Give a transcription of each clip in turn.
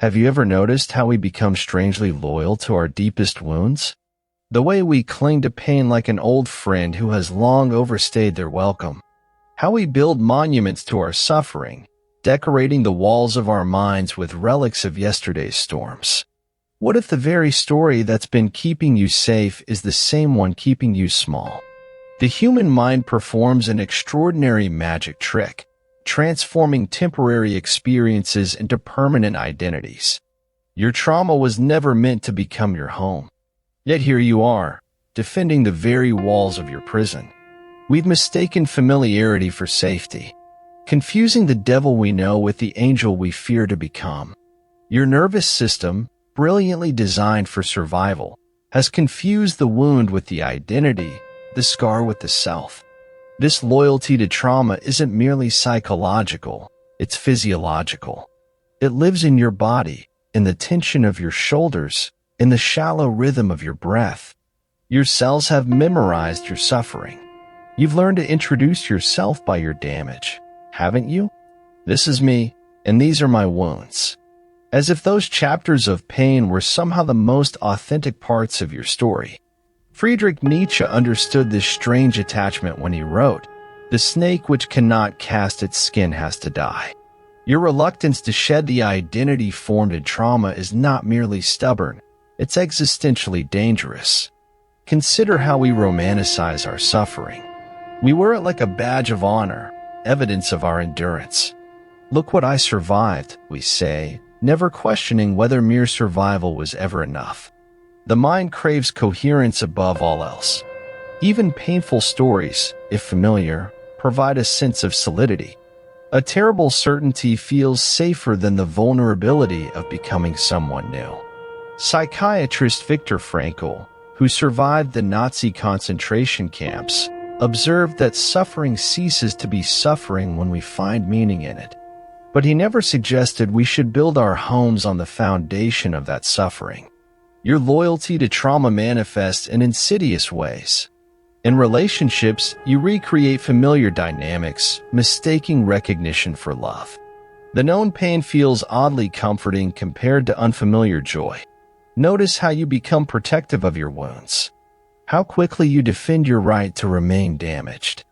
Have you ever noticed how we become strangely loyal to our deepest wounds? The way we cling to pain like an old friend who has long overstayed their welcome. How we build monuments to our suffering, decorating the walls of our minds with relics of yesterday's storms. What if the very story that's been keeping you safe is the same one keeping you small? The human mind performs an extraordinary magic trick, transforming temporary experiences into permanent identities. Your trauma was never meant to become your home. Yet here you are, defending the very walls of your prison. We've mistaken familiarity for safety, confusing the devil we know with the angel we fear to become. Your nervous system, brilliantly designed for survival, has confused the wound with the identity, the scar with the self. This loyalty to trauma isn't merely psychological, it's physiological. It lives in your body, in the tension of your shoulders, in the shallow rhythm of your breath. Your cells have memorized your suffering. You've learned to introduce yourself by your damage, haven't you? This is me, and these are my wounds. As if those chapters of pain were somehow the most authentic parts of your story. Friedrich Nietzsche understood this strange attachment when he wrote, "The snake which cannot cast its skin has to die." Your reluctance to shed the identity formed in trauma is not merely stubborn, it's existentially dangerous. Consider how we romanticize our suffering. We wear it like a badge of honor, evidence of our endurance. Look what I survived, we say, never questioning whether mere survival was ever enough. The mind craves coherence above all else. Even painful stories, if familiar, provide a sense of solidity. A terrible certainty feels safer than the vulnerability of becoming someone new. Psychiatrist Viktor Frankl, who survived the Nazi concentration camps, observed that suffering ceases to be suffering when we find meaning in it. But he never suggested we should build our homes on the foundation of that suffering. Your loyalty to trauma manifests in insidious ways. In relationships, you recreate familiar dynamics, mistaking recognition for love. The known pain feels oddly comforting compared to unfamiliar joy. Notice how you become protective of your wounds. How quickly you defend your right to remain damaged.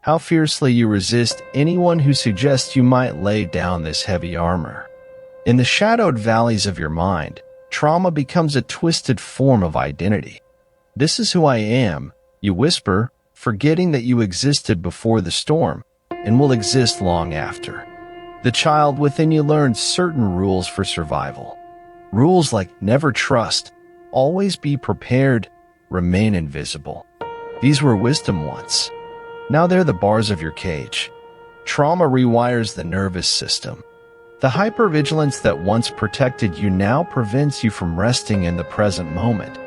How fiercely you resist anyone who suggests you might lay down this heavy armor. In the shadowed valleys of your mind, trauma becomes a twisted form of identity. "This is who I am," you whisper, forgetting that you existed before the storm and will exist long after. The child within you learns certain rules for survival. Rules like never trust, always be prepared, remain invisible. These were wisdom once. Now they're the bars of your cage. Trauma rewires the nervous system. The hypervigilance that once protected you now prevents you from resting in the present moment.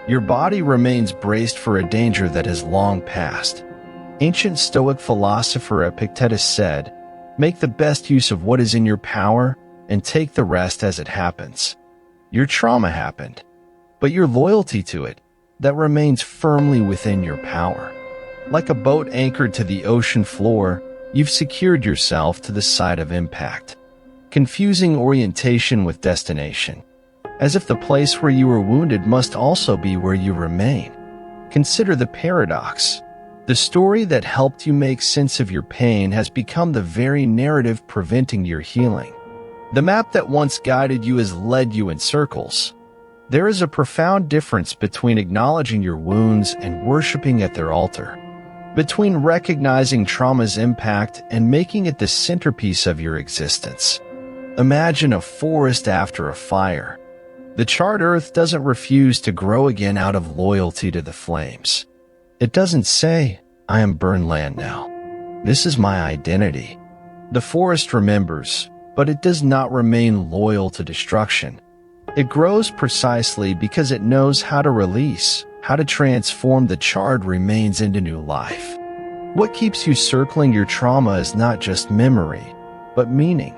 Your body remains braced for a danger that has long passed. Ancient Stoic philosopher Epictetus said, "Make the best use of what is in your power and take the rest as it happens." Your trauma happened, but your loyalty to it, that remains firmly within your power. Like a boat anchored to the ocean floor, you've secured yourself to the site of impact. Confusing orientation with destination, as if the place where you were wounded must also be where you remain. Consider the paradox. The story that helped you make sense of your pain has become the very narrative preventing your healing. The map that once guided you has led you in circles. There is a profound difference between acknowledging your wounds and worshiping at their altar. Between recognizing trauma's impact and making it the centerpiece of your existence. Imagine a forest after a fire. The charred earth doesn't refuse to grow again out of loyalty to the flames. It doesn't say, "I am burned land now. This is my identity." The forest remembers, but it does not remain loyal to destruction. It grows precisely because it knows how to release, how to transform the charred remains into new life. What keeps you circling your trauma is not just memory, but meaning.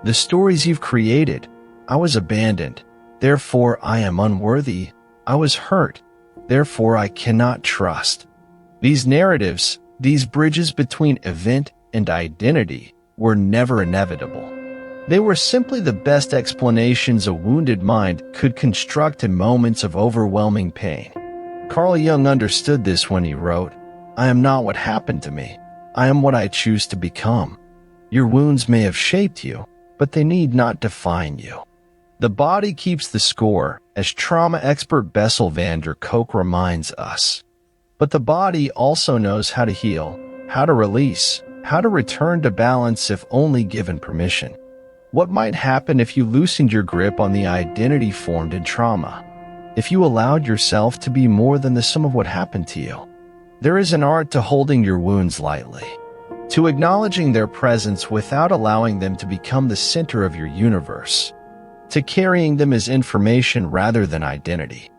The stories you've created. I was abandoned, therefore I am unworthy. I was hurt, therefore I cannot trust. These narratives, these bridges between event and identity, were never inevitable. They were simply the best explanations a wounded mind could construct in moments of overwhelming pain. Carl Jung understood this when he wrote, "I am not what happened to me. I am what I choose to become." Your wounds may have shaped you, but they need not define you. The body keeps the score, as trauma expert Bessel van der Kolk reminds us. But the body also knows how to heal, how to release, how to return to balance if only given permission. What might happen if you loosened your grip on the identity formed in trauma? If you allowed yourself to be more than the sum of what happened to you? There is an art to holding your wounds lightly, to acknowledging their presence without allowing them to become the center of your universe, to carrying them as information rather than identity.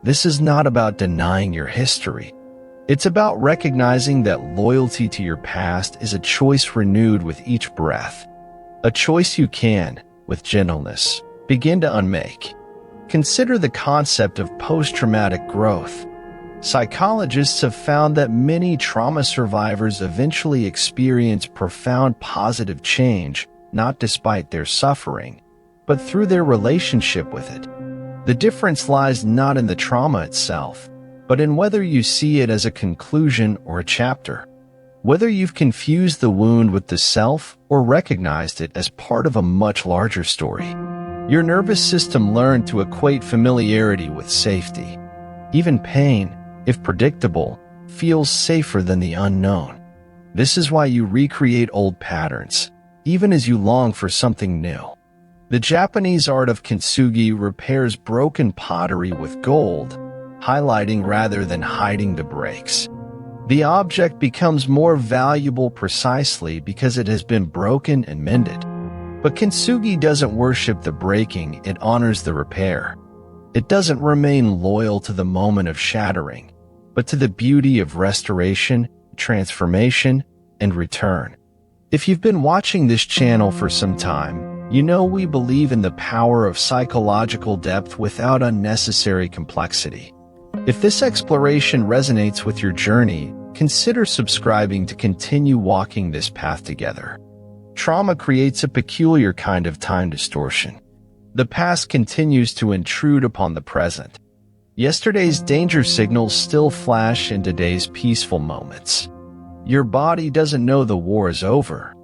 This is not about denying your history. It's about recognizing that loyalty to your past is a choice renewed with each breath, a choice you can, with gentleness, begin to unmake. Consider the concept of post-traumatic growth. Psychologists have found that many trauma survivors eventually experience profound positive change, not despite their suffering, but through their relationship with it. The difference lies not in the trauma itself, but in whether you see it as a conclusion or a chapter, whether you've confused the wound with the self or recognized it as part of a much larger story. Your nervous system learned to equate familiarity with safety. Even pain, if predictable, feels safer than the unknown. This is why you recreate old patterns, even as you long for something new. The Japanese art of kintsugi repairs broken pottery with gold, highlighting rather than hiding the breaks. The object becomes more valuable precisely because it has been broken and mended. But kintsugi doesn't worship the breaking, it honors the repair. It doesn't remain loyal to the moment of shattering, but to the beauty of restoration, transformation, and return. If you've been watching this channel for some time, you know we believe in the power of psychological depth without unnecessary complexity. If this exploration resonates with your journey, consider subscribing to continue walking this path together. Trauma creates a peculiar kind of time distortion. The past continues to intrude upon the present. Yesterday's danger signals still flash in today's peaceful moments. Your body doesn't know the war is over.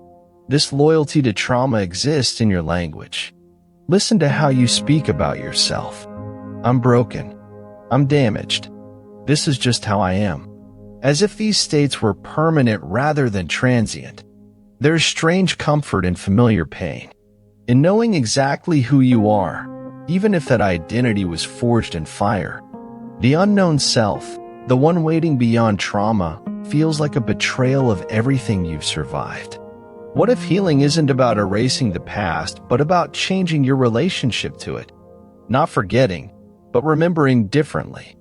This loyalty to trauma exists in your language. Listen to how you speak about yourself. I'm broken. I'm damaged. This is just how I am. As if these states were permanent rather than transient. There is strange comfort in familiar pain, in knowing exactly who you are, even if that identity was forged in fire. The unknown self, the one waiting beyond trauma, feels like a betrayal of everything you've survived. What if healing isn't about erasing the past, but about changing your relationship to it? Not forgetting, but remembering differently.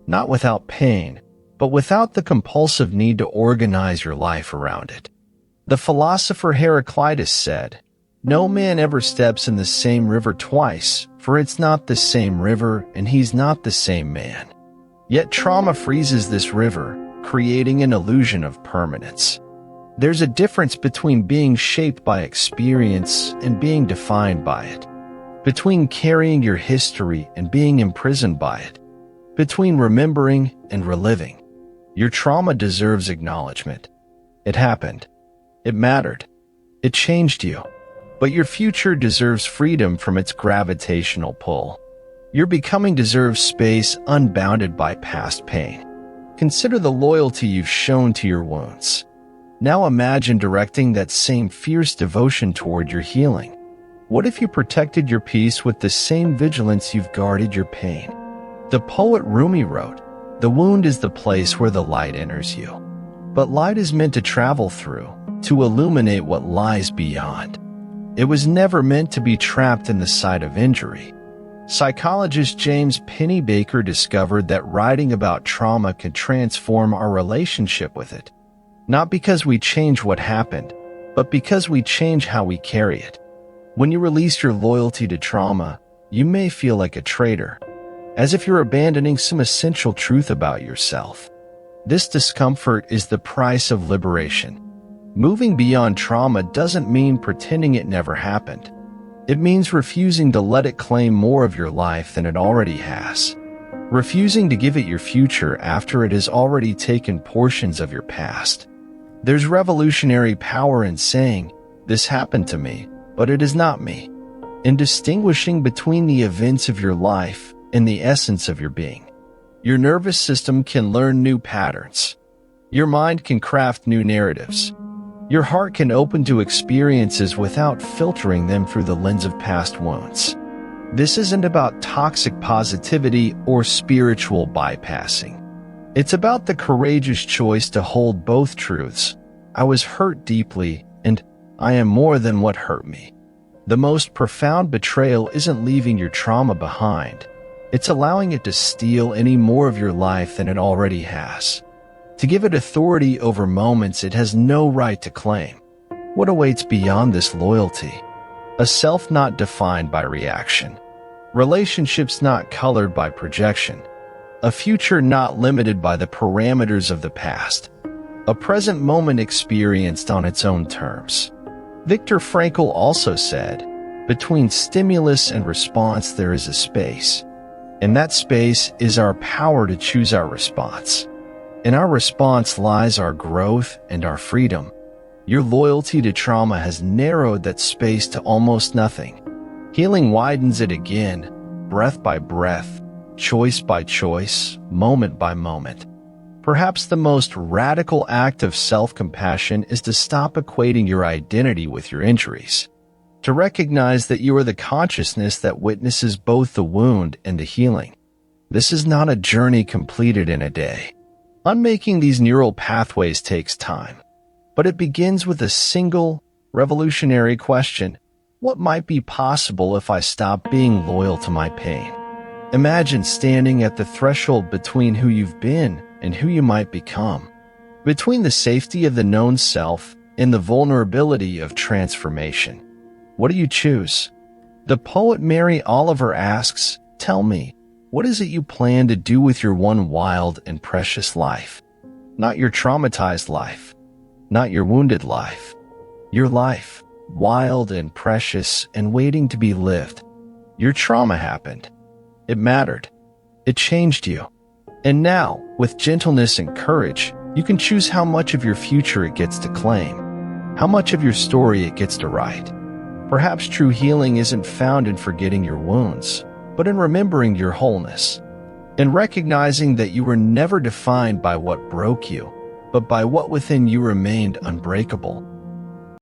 Not without pain, but without the compulsive need to organize your life around it. The philosopher Heraclitus said, "No man ever steps in the same river twice, for it's not the same river and he's not the same man." Yet trauma freezes this river, creating an illusion of permanence. There's a difference between being shaped by experience and being defined by it, between carrying your history and being imprisoned by it, between remembering and reliving. Your trauma deserves acknowledgement. It happened. It mattered. It changed you. But your future deserves freedom from its gravitational pull. Your becoming deserves space unbounded by past pain. Consider the loyalty you've shown to your wounds. Now imagine directing that same fierce devotion toward your healing. What if you protected your peace with the same vigilance you've guarded your pain? The poet Rumi wrote, "The wound is the place where the light enters you." But light is meant to travel through, to illuminate what lies beyond. It was never meant to be trapped in the site of injury. Psychologist James Pennebaker discovered that writing about trauma can transform our relationship with it. Not because we change what happened, but because we change how we carry it. When you release your loyalty to trauma, you may feel like a traitor, as if you're abandoning some essential truth about yourself. This discomfort is the price of liberation. Moving beyond trauma doesn't mean pretending it never happened. It means refusing to let it claim more of your life than it already has. Refusing to give it your future after it has already taken portions of your past. There's revolutionary power in saying, "This happened to me, but it is not me," in distinguishing between the events of your life and the essence of your being. Your nervous system can learn new patterns. Your mind can craft new narratives. Your heart can open to experiences without filtering them through the lens of past wounds. This isn't about toxic positivity or spiritual bypassing. It's about the courageous choice to hold both truths. I was hurt deeply, and I am more than what hurt me. The most profound betrayal isn't leaving your trauma behind. It's allowing it to steal any more of your life than it already has. To give it authority over moments it has no right to claim. What awaits beyond this loyalty? A self not defined by reaction. Relationships not colored by projection. A future not limited by the parameters of the past. A present moment experienced on its own terms. Viktor Frankl also said, "Between stimulus and response there is a space. And that space is our power to choose our response. In our response lies our growth and our freedom." Your loyalty to trauma has narrowed that space to almost nothing. Healing widens it again, breath by breath, choice by choice, moment by moment. Perhaps the most radical act of self-compassion is to stop equating your identity with your injuries. To recognize that you are the consciousness that witnesses both the wound and the healing. This is not a journey completed in a day. Unmaking these neural pathways takes time, but it begins with a single, revolutionary question: what might be possible if I stop being loyal to my pain? Imagine standing at the threshold between who you've been and who you might become, between the safety of the known self and the vulnerability of transformation. What do you choose? The poet Mary Oliver asks, "Tell me, what is it you plan to do with your one wild and precious life?" Not your traumatized life, not your wounded life. Your life, wild and precious and waiting to be lived. Your trauma happened. It mattered. It changed you. And now, with gentleness and courage, you can choose how much of your future it gets to claim, how much of your story it gets to write. Perhaps true healing isn't found in forgetting your wounds, but in remembering your wholeness, in recognizing that you were never defined by what broke you, but by what within you remained unbreakable.